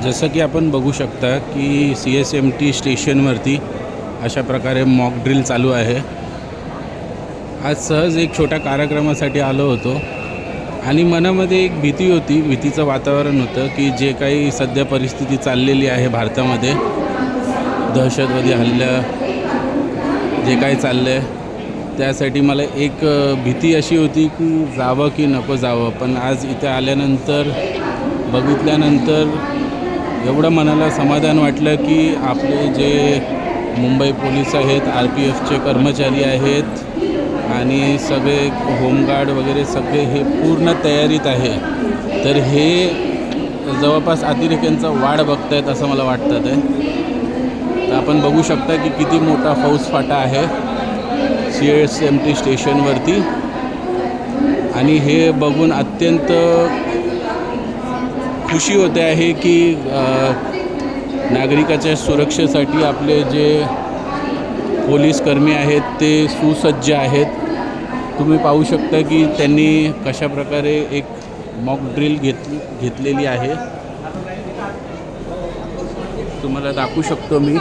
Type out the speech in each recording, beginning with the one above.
जसं की आपण बघू शकता की CSMT स्टेशनवरती अशा प्रकारे मॉक ड्रिल चालू आहे। आज सहज एक छोट्या कार्यक्रमासाठी आलो होतो आणि मनामध्ये एक भीती होती, भीतीचं वातावरण होतं की जे काही सध्या परिस्थिती चाललेली आहे भारतामध्ये, दहशतवादी हल्ला जे काही चाललं आहे त्यासाठी मला एक भीती अशी होती की जावं की नको जावं। पण आज इथे आल्यानंतर बघितल्यानंतर एवढं मनाला समाधान वाटलं की आपले जे मुंबई पोलीस आहेत, RPFचे कर्मचारी आहेत आणि सगळे होमगार्ड वगैरे सगळे हे पूर्ण तयारीत आहे। तर हे जवळपास अतिरेक्यांचा वाढ बघतायत असं मला वाटतं आहे। तर आपण बघू शकता की किती मोठा फौजफाटा आहे CSMT स्टेशनवरती आणि हे बघून अत्यंत खुशी होते आहे की नागरिकाच्या सुरक्षेसाठी आपले जे पोलीस कर्मी आहेत ते सुसज्ज आहेत। तुम्ही पाहू शकता की त्यांनी कशा प्रकारे एक मॉक ड्रिल घेतलेली आहे। तुम्हाला दाखवू शकतो मी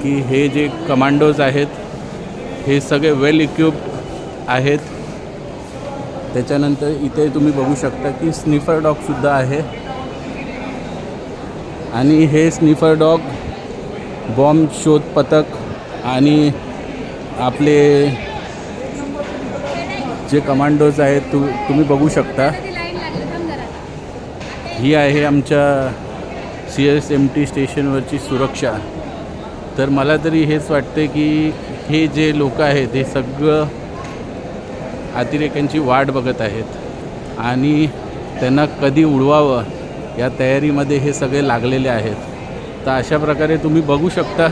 की हे जे कमांडोज आहेत हे सगळे वेल इक्विप्ड आहेत। त्याच्यानंतर इथे तुम्ही बघू शकता की स्निफर डॉगसुद्धा आहे आणि हे स्निफर डॉग बॉम्ब शोध पथक आणि आपले जे कमांडोज आहेत तुम्ही बघू शकता। ही आहे आमच्या CSMT स्टेशनवरची सुरक्षा। तर मला तरी हेच वाटते की हे जे लोक आहेत हे सगळं अतिरेक्यांची वाट बघत आहेत आणि त्यांना कधी उडवावं या तयारीमध्ये हे सगळे लागलेले आहेत। तर अशा प्रकारे तुम्ही बघू शकता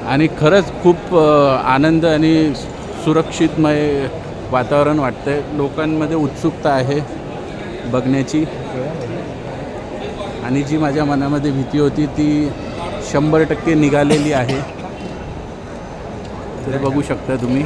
आणि खरंच खूप आनंद आणि सुरक्षितमय वातावरण वाटतं आहे। लोकांमध्ये उत्सुकता आहे बघण्याची आणि जी माझ्या मनामध्ये भीती होती ती 100% निघालेली आहे। तर बघू शकता तुम्ही।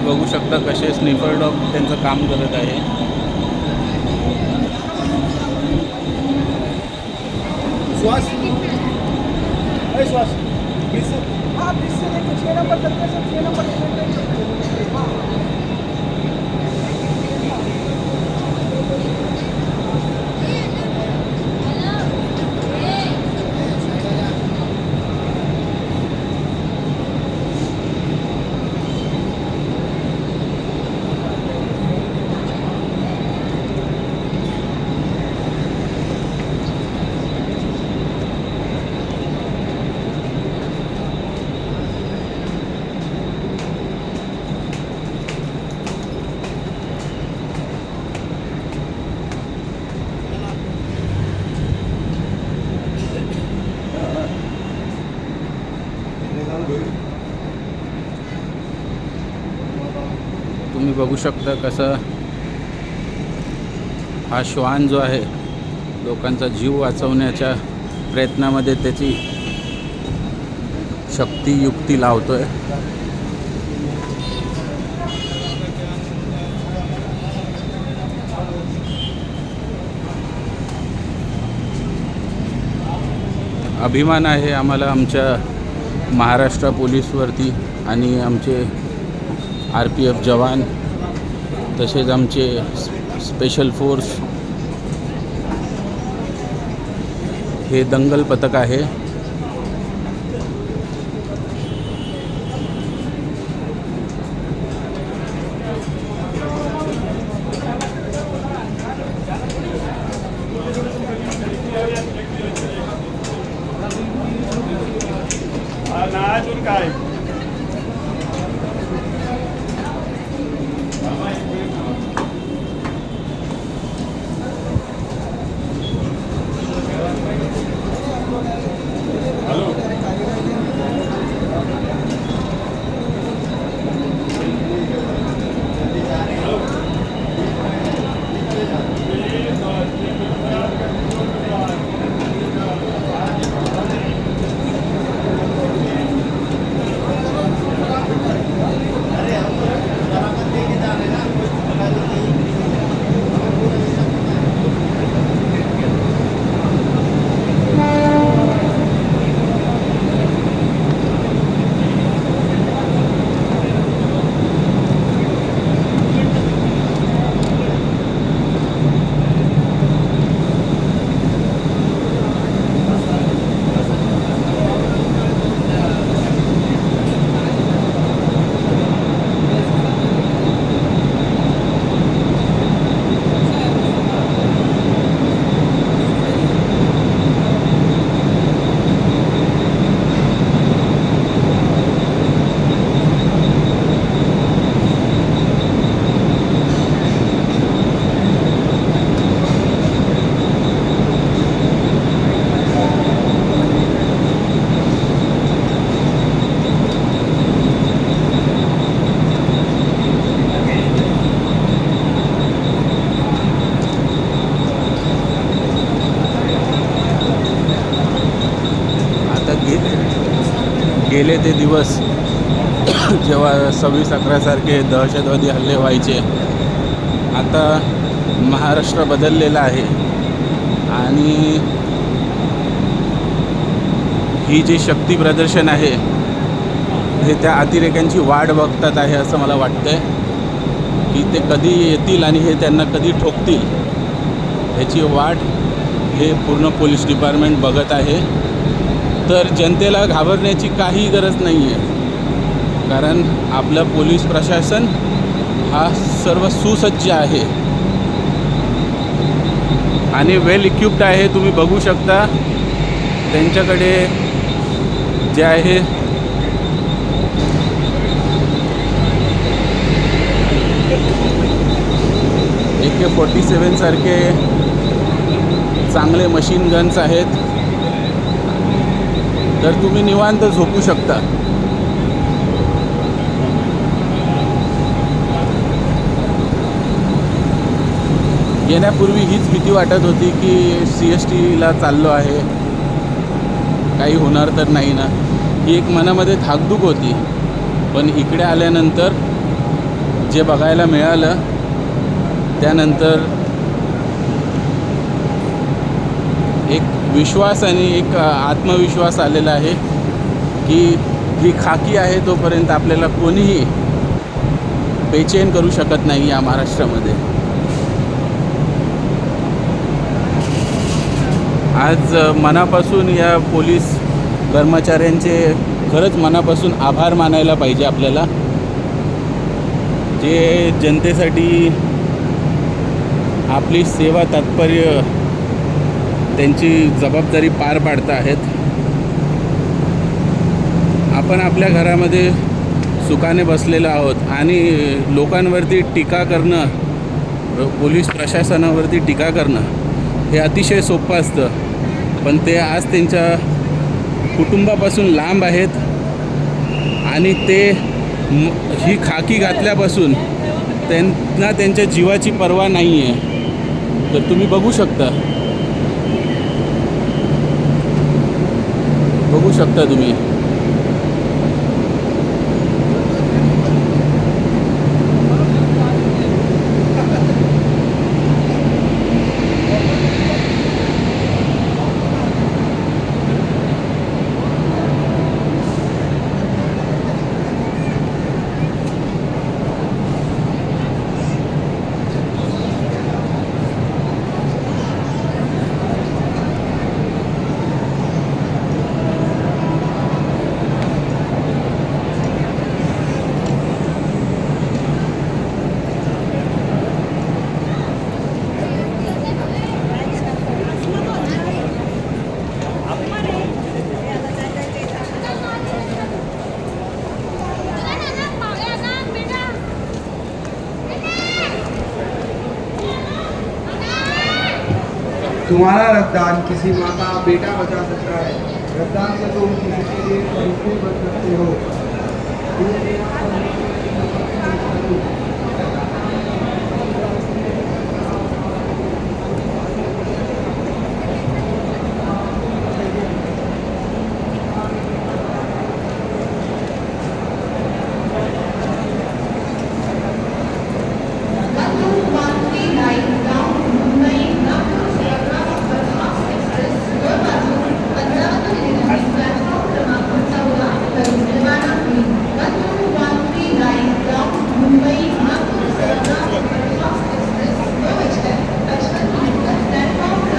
बघू शकता कसे स्निफर डॉग त्यांचं काम करत आहे। श्वास श्वास हाँ 20 से लेकर 6 नंबर तक के सब 6 नंबर बघू शकता कसं हा श्वान जो आहे लोकांचा जीव वाचवण्याच्या प्रयत्नामध्ये त्याची शक्ती युक्ती लावतोय. अभिमान आहे आम्हाला आमच्या महाराष्ट्र पोलीसवरती आणि आमचे RPF जवान तसेच आमचे स्पेशल फोर्स. हे दंगल पथक आहे. गेले ते दिवस जेव्हा 26/11 सारखे दहशतवादी हल्ले व्हायचे. आता महाराष्ट्र बदललेला आहे आणि ही जी शक्ती प्रदर्शन आहे हे त्या अतिरेक्यांची वाट बघतात आहे असं मला वाटतंय की ते कधी येतील आणि हे त्यांना कधी ठोकतील ह्याची वाट हे पूर्ण पोलीस डिपार्टमेंट बघत आहे. तर जनतेला घाबरण्याची काही गरज नाही आहे कारण आपलं पोलीस प्रशासन हा सर्व सुसज्ज आहे आणि वेल इक्विप्ड आहे. तुम्ही बघू शकता त्यांच्याकडे जे आहे AK-47 सारखे चांगले मशीन गन्स आहेत. तर तुम्ही निवांत झोपू शकता. येण्यापूर्वी हीच भीती वाटत होती की CSTला चाललो आहे, काही होणार तर नाही ना, ही एक मनामध्ये धाकधूक होती. पण इकडे आल्यानंतर जे बघायला मिळालं त्यानंतर एक विश्वास आणि एक आत्मविश्वास आलेला आहे की ही खाकी आहे तोपर्यंत आपल्याला कोणीही बेचैन करू शकत नाही या महाराष्ट्रामध्ये. आज मनापासून या पोलीस कर्मचाऱ्यांचे खरंच मनापासून आभार मानायला पाहिजे आपल्याला, जे जनतेसाठी आपली सेवा तात्पर्य त्यांची जबाबदारी पार पाडत आहेत. आपण आपल्या घरामध्ये सुखाने बसलेलो आहोत आणि लोकांवरती टीका करणं, पोलीस प्रशासनावरती टीका करणं हे अतिशय सोपं असतं. पण ते आज त्यांच्या कुटुंबापासून लांब आहेत आणि ते ही खाकी घातल्यापासून त्यांना त्यांच्या जीवाची पर्वा नाही आहे. तर तुम्ही बघू शकता तुम्ही. तुम्हारा रक्तदान किसी माँ का बेटा बचा सकता है। रक्तदान से तुम किसी के लिए मृत्यु बच सकते हो।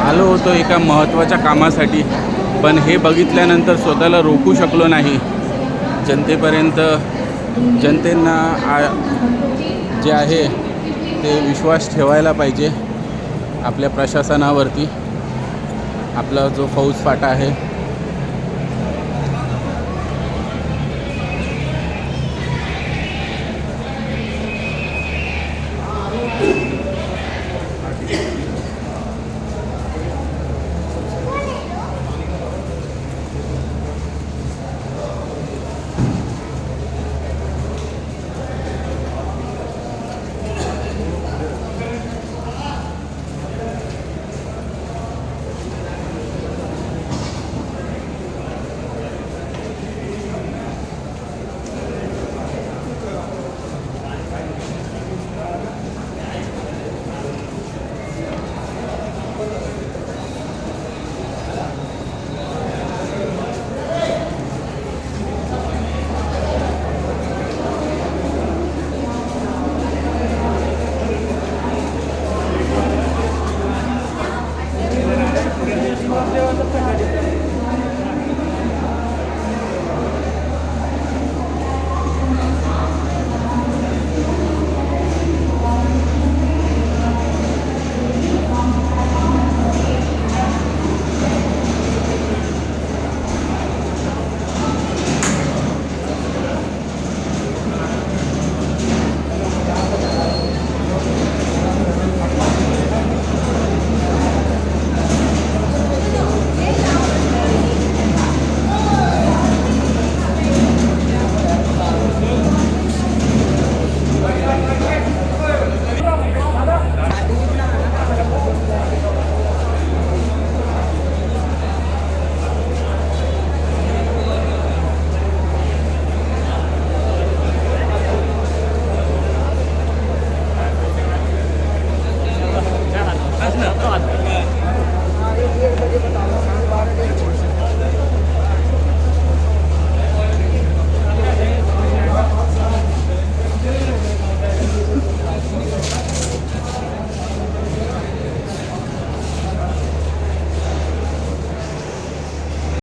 आलो होतो एका महत्त्वाच्या कामासाठी, पण हे बघितल्यानंतर स्वतःला रोखू शकलो नाही. जनतेंना जे आहे ते विश्वास ठेवायला पाहिजे आपल्या प्रशासनावरती. आपला जो फौज फाटा आहे